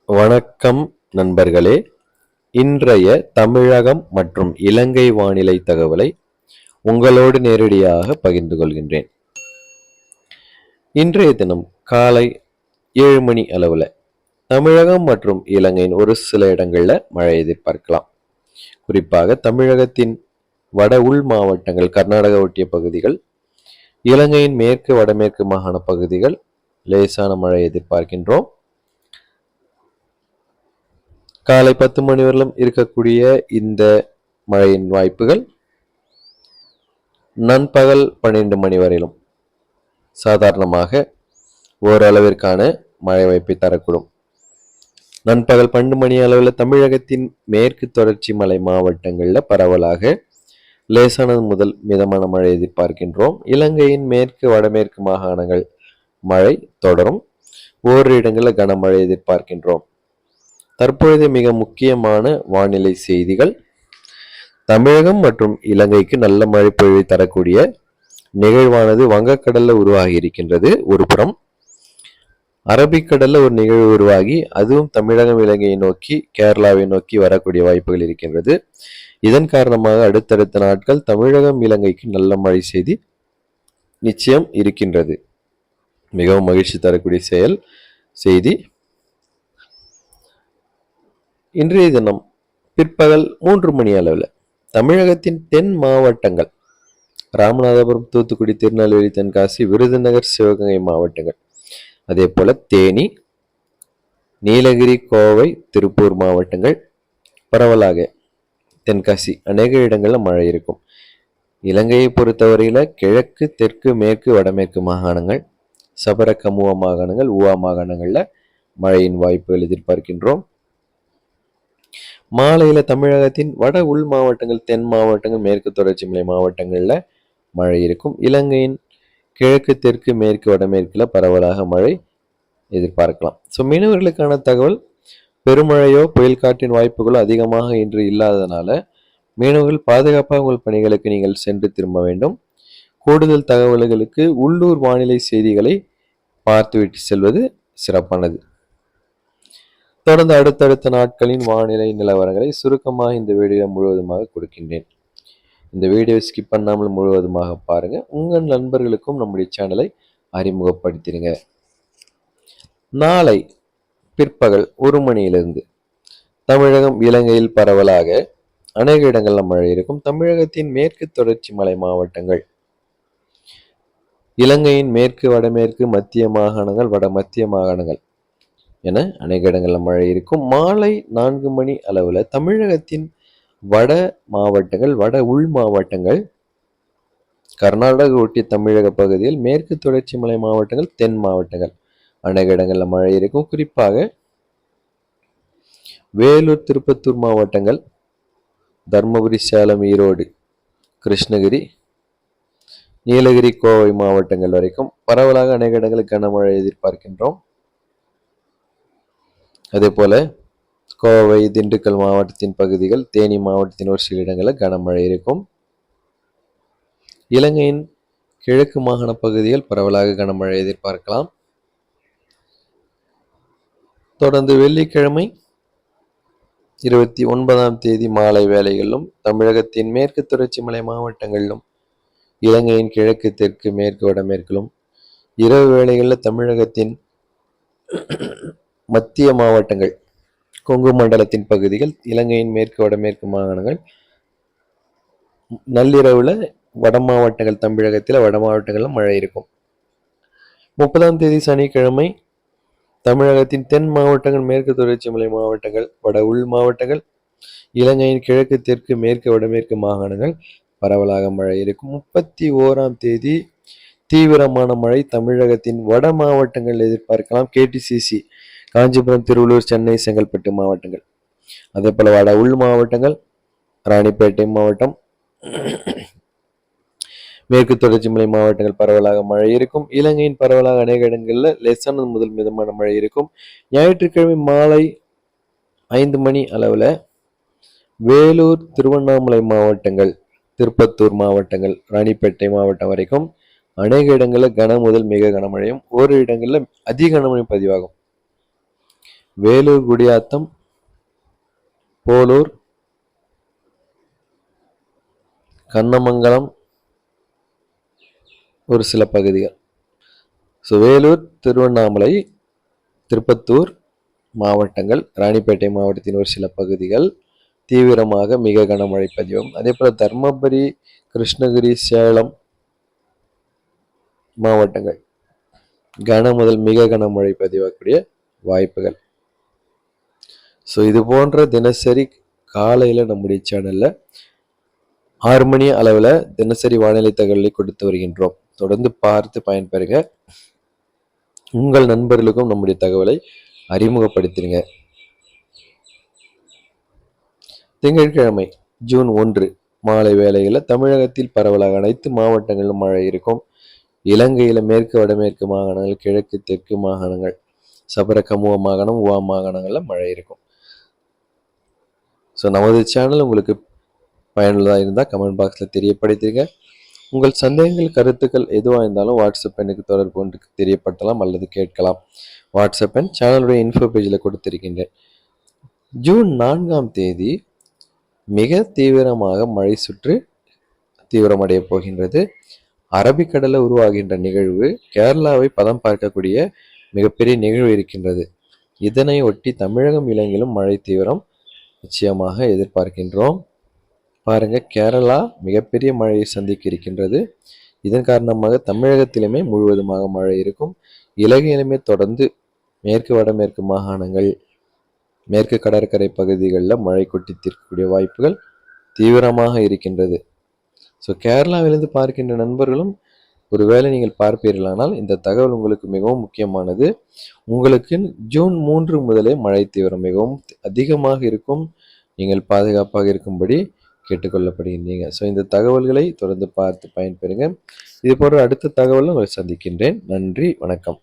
வணக்கம் நண்பர்களே. இன்றைய தமிழகம் மற்றும் இலங்கை வானிலை தகவலை உங்களோடு நேரடியாக பகிர்ந்து கொள்கின்றேன். இன்றைய தினம் காலை 7 மணி அளவில் தமிழகம் மற்றும் இலங்கையின் ஒரு சில இடங்களில் மழை எதிர்பார்க்கலாம். குறிப்பாக தமிழகத்தின் வட உள் மாவட்டங்கள், கர்நாடகா ஒட்டிய பகுதிகள், இலங்கையின் மேற்கு வடமேற்கு மாகாண பகுதிகள் லேசான மழை எதிர்பார்க்கின்றோம். காலை 10 மணி வரலும் இருக்கக்கூடிய இந்த மழையின் வாய்ப்புகள் நண்பகல் 12 மணி வரையிலும் சாதாரணமாக ஓரளவிற்கான மழை வாய்ப்பை தரக்கூடும். நண்பகல் 12 மணி அளவில் தமிழகத்தின் மேற்கு தொடர்ச்சி மலை மாவட்டங்களில் பரவலாக லேசானது முதல் மிதமான மழை எதிர்பார்க்கின்றோம். இலங்கையின் மேற்கு வடமேற்கு மாகாணங்கள் மழை தொடரும். ஓரிரு இடங்களில் கனமழை எதிர்பார்க்கின்றோம். தற்பொழுது மிக முக்கியமான வானிலை செய்திகள். தமிழகம் மற்றும் இலங்கைக்கு நல்ல மழை பொழிவை தரக்கூடிய நிகழ்வானது வங்கக்கடல்ல உருவாகி இருக்கின்றது. ஒரு புறம் அரபிக்கடல்ல ஒரு நிகழ்வு உருவாகி அதுவும் தமிழகம் இலங்கையை நோக்கி கேரளாவை நோக்கி வரக்கூடிய வாய்ப்புகள் இருக்கின்றது. இதன் காரணமாக அடுத்தடுத்த நாட்கள் தமிழகம் இலங்கைக்கு நல்ல மழை செய்தி நிச்சயம் இருக்கின்றது. மிகவும் மகிழ்ச்சி தரக்கூடிய செய்தி. இன்றைய தினம் பிற்பகல் 3 மணி அளவில் தமிழகத்தின் தென் மாவட்டங்கள் ராமநாதபுரம், தூத்துக்குடி, திருநெல்வேலி, தென்காசி, விருதுநகர், சிவகங்கை மாவட்டங்கள், அதே போல தேனி, நீலகிரி, கோவை, திருப்பூர் மாவட்டங்கள், பரவலாக தென்காசி அநேக இடங்களில் மழை இருக்கும். இலங்கையை பொறுத்தவரையில் கிழக்கு, தெற்கு, மேற்கு, வடமேற்கு மாகாணங்கள், சபர கமுவா மாகாணங்கள், ஊவா மாகாணங்களில் மழையின் வாய்ப்புகள் எதிர்பார்க்கின்றோம். மாலையில தமிழகத்தின் வட உள் மாவட்டங்கள், தென் மாவட்டங்கள், மேற்கு தொடர்ச்சி மலை மாவட்டங்கள்ல மழை இருக்கும். இலங்கையின் கிழக்கு, தெற்கு, மேற்கு, வடமேற்குல பரவலாக மழை எதிர்பார்க்கலாம். மீனவர்களுக்கான தகவல், பெருமழையோ புயல் காற்றின் வாய்ப்புகளோ அதிகமாக இன்று இல்லாததுனால மீனவர்கள் பாதுகாப்பாக உங்கள் பணிகளுக்கு நீங்கள் சென்று திரும்ப வேண்டும். கூடுதல் தகவல்களுக்கு உள்ளூர் வானிலை செய்திகளை பார்த்துவிட்டு செல்வது சிறப்பானது. தொடர்ந்து அடுத்தடுத்த நாட்களின் வானிலை நிலவரங்களை சுருக்கமாக இந்த வீடியோ முழுவதுமாக கொடுக்கின்றேன். இந்த வீடியோ ஸ்கிப் பண்ணாமல் முழுவதுமாக பாருங்க. உங்கள் நண்பர்களுக்கும் நம்முடைய சேனலை அறிமுகப்படுத்திடுங்க. நாளை பிற்பகல் 1 மணியிலிருந்து தமிழகம் இலங்கையில் பரவலாக அநேக இடங்களில் மழை இருக்கும். தமிழகத்தின் மேற்கு தொடர்ச்சி மலை மாவட்டங்கள், இலங்கையின் மேற்கு வடமேற்கு மத்திய மாகாணங்கள், வட மத்திய மாகாணங்கள் என அநேக இடங்களில் மழை இருக்கும். மாலை 4 மணி அளவில் தமிழகத்தின் வட மாவட்டங்கள், வட உள் மாவட்டங்கள், கர்நாடகா ஒட்டிய தமிழக பகுதியில், மேற்கு தொடர்ச்சி மலை மாவட்டங்கள், தென் மாவட்டங்கள் அநேக இடங்களில் மழை இருக்கும். குறிப்பாக வேலூர், திருப்பத்தூர் மாவட்டங்கள், தர்மபுரி, சேலம், ஈரோடு, கிருஷ்ணகிரி, நீலகிரி, கோவை மாவட்டங்கள் வரைக்கும் பரவலாக அநேக இடங்களில் கனமழை எதிர்பார்க்கின்றோம். அதே போல கோவை, திண்டுக்கல் மாவட்டத்தின் பகுதிகள், தேனி மாவட்டத்தின் ஒரு சில இடங்களில் கனமழை இருக்கும். இலங்கையின் கிழக்கு மாகாண பகுதிகள் பரவலாக கனமழை எதிர்பார்க்கலாம். தொடர்ந்து வெள்ளிக்கிழமை 29ஆம் தேதி மாலை வேளைகளிலும் தமிழகத்தின் மேற்கு தொடர்ச்சி மலை மாவட்டங்களிலும், இலங்கையின் கிழக்கு, தெற்கு, மேற்கு, வடமேற்கிலும், இரவு வேளைகளில் தமிழகத்தின் மத்திய மாவட்டங்கள், கொங்கு மண்டலத்தின் பகுதிகள், இலங்கையின் மேற்கு வடமேற்கு மாகாணங்கள், நள்ளிரவுல வட மாவட்டங்கள், தமிழகத்தில் வட மாவட்டங்களில் மழை இருக்கும். 30ஆம் தேதி சனிக்கிழமை தமிழகத்தின் தென் மாவட்டங்கள், மேற்கு தொடர்ச்சி மலை மாவட்டங்கள், வட உள் மாவட்டங்கள், இலங்கையின் கிழக்கு, தெற்கு, மேற்கு, வடமேற்கு மாகாணங்கள் பரவலாக மழை இருக்கும். 31ஆம் தேதி தீவிரமான மழை தமிழகத்தின் வட மாவட்டங்கள் எதிர்பார்க்கலாம். கேடிசிசி காஞ்சிபுரம், திருவள்ளூர், சென்னை, செங்கல்பட்டு மாவட்டங்கள், அதே போல வட உள் மாவட்டங்கள், ராணிப்பேட்டை மாவட்டம், மேற்கு தொடர்ச்சி மலை மாவட்டங்கள் பரவலாக மழை இருக்கும். இலங்கையின் பரவலாக அநேக இடங்களில் லேசானது முதல் மிதமான மழை இருக்கும். ஞாயிற்றுக்கிழமை மாலை 5 மணி அளவில் வேலூர், திருவண்ணாமலை மாவட்டங்கள், திருப்பத்தூர் மாவட்டங்கள், ராணிப்பேட்டை மாவட்டம் வரைக்கும் அநேக இடங்களில் கன முதல் மிக கனமழையும், ஓரிரு இடங்களில் அதிக கனமழை பதிவாகும். வேலூர், குடியாத்தம், போலூர், கண்ணமங்கலம் ஒரு சில பகுதிகள். ஸோ வேலூர், திருவண்ணாமலை, திருப்பத்தூர் மாவட்டங்கள், ராணிப்பேட்டை மாவட்டத்தின் ஒரு சில பகுதிகள் தீவிரமாக மிக கனமழை பதிவும். அதே போல தர்மபுரி, கிருஷ்ணகிரி, சேலம் மாவட்டங்கள் கன முதல் மிக கனமழை பதிவாகக்கூடிய வாய்ப்புகள். ஸோ இது போன்ற தினசரி காலையில் நம்முடைய சேனலில் 6 மணி அளவில் தினசரி வானிலை தகவலை கொடுத்து வருகின்றோம். தொடர்ந்து பார்த்து பயன்பெறுங்க. உங்கள் நண்பர்களுக்கும் நம்முடைய தகவலை அறிமுகப்படுத்திடுங்க. திங்கட்கிழமை ஜூன் 1 மாலை வேளைகளில் தமிழகத்தில் பரவலாக அனைத்து மாவட்டங்களிலும் மழை இருக்கும். இலங்கையில் மேற்கு வடமேற்கு மாகாணங்கள், கிழக்கு தெற்கு மாகாணங்கள், சபரகமுவ மாகாணம், உவா மாகாணங்களில் மழை இருக்கும். ஸோ நமது சேனல் உங்களுக்கு பயனுள்ளதாக இருந்தால் கமெண்ட் பாக்ஸில் தெரியப்படுத்திடுங்க. உங்கள் சந்தேகங்கள், கருத்துக்கள் எதுவாக இருந்தாலும் வாட்ஸ்அப் எண்ணுக்கு தொடர்பு கொண்டு தெரியப்படுத்தலாம் அல்லது கேட்கலாம். வாட்ஸ்அப் எண் சேனலுடைய இன்ஃபோ பேஜில் கொடுத்திருக்கின்றேன். ஜூன் 4ஆம் தேதி மிக தீவிரமாக மழை சுற்று தீவிரமடைய போகின்றது. அரபிக்கடலில் உருவாகின்ற நிகழ்வு கேரளாவை பதம் பார்க்கக்கூடிய மிகப்பெரிய நிகழ்வு இருக்கின்றது. இதனை ஒட்டி தமிழகம், இலங்கையிலும் மழை தீவிரம் நிச்சயமாக எதிர்பார்க்கின்றோம். பாருங்க, கேரளா மிகப்பெரிய மழையை சந்திக்க இருக்கின்றது. இதன் காரணமாக தமிழகத்திலுமே முழுவதுமாக மழை இருக்கும். இலங்கையிலுமே தொடர்ந்து மேற்கு வடமேற்கு மாகாணங்கள், மேற்கு கடற்கரை பகுதிகளில் மழை கொட்டி தீர்க்கக்கூடிய வாய்ப்புகள் தீவிரமாக இருக்கின்றது. ஸோ கேரளாவிலிருந்து பார்க்கின்ற நண்பர்களும் ஒருவேளை நீங்கள் பார்ப்பீர்களானால் இந்த தகவல் உங்களுக்கு மிகவும் முக்கியமானது. உங்களுக்கு ஜூன் 3 முதலே மழை தீவிரம் மிகவும் அதிகமாக இருக்கும். நீங்கள் பாதுகாப்பாக இருக்கும்படி கேட்டுக்கொள்ளப்படுகின்றீங்க. ஸோ இந்த தகவல்களை தொடர்ந்து பார்த்து பயன்பெறுங்க. இது போன்ற அடுத்த தகவலும் உங்களை சந்திக்கின்றேன். நன்றி, வணக்கம்.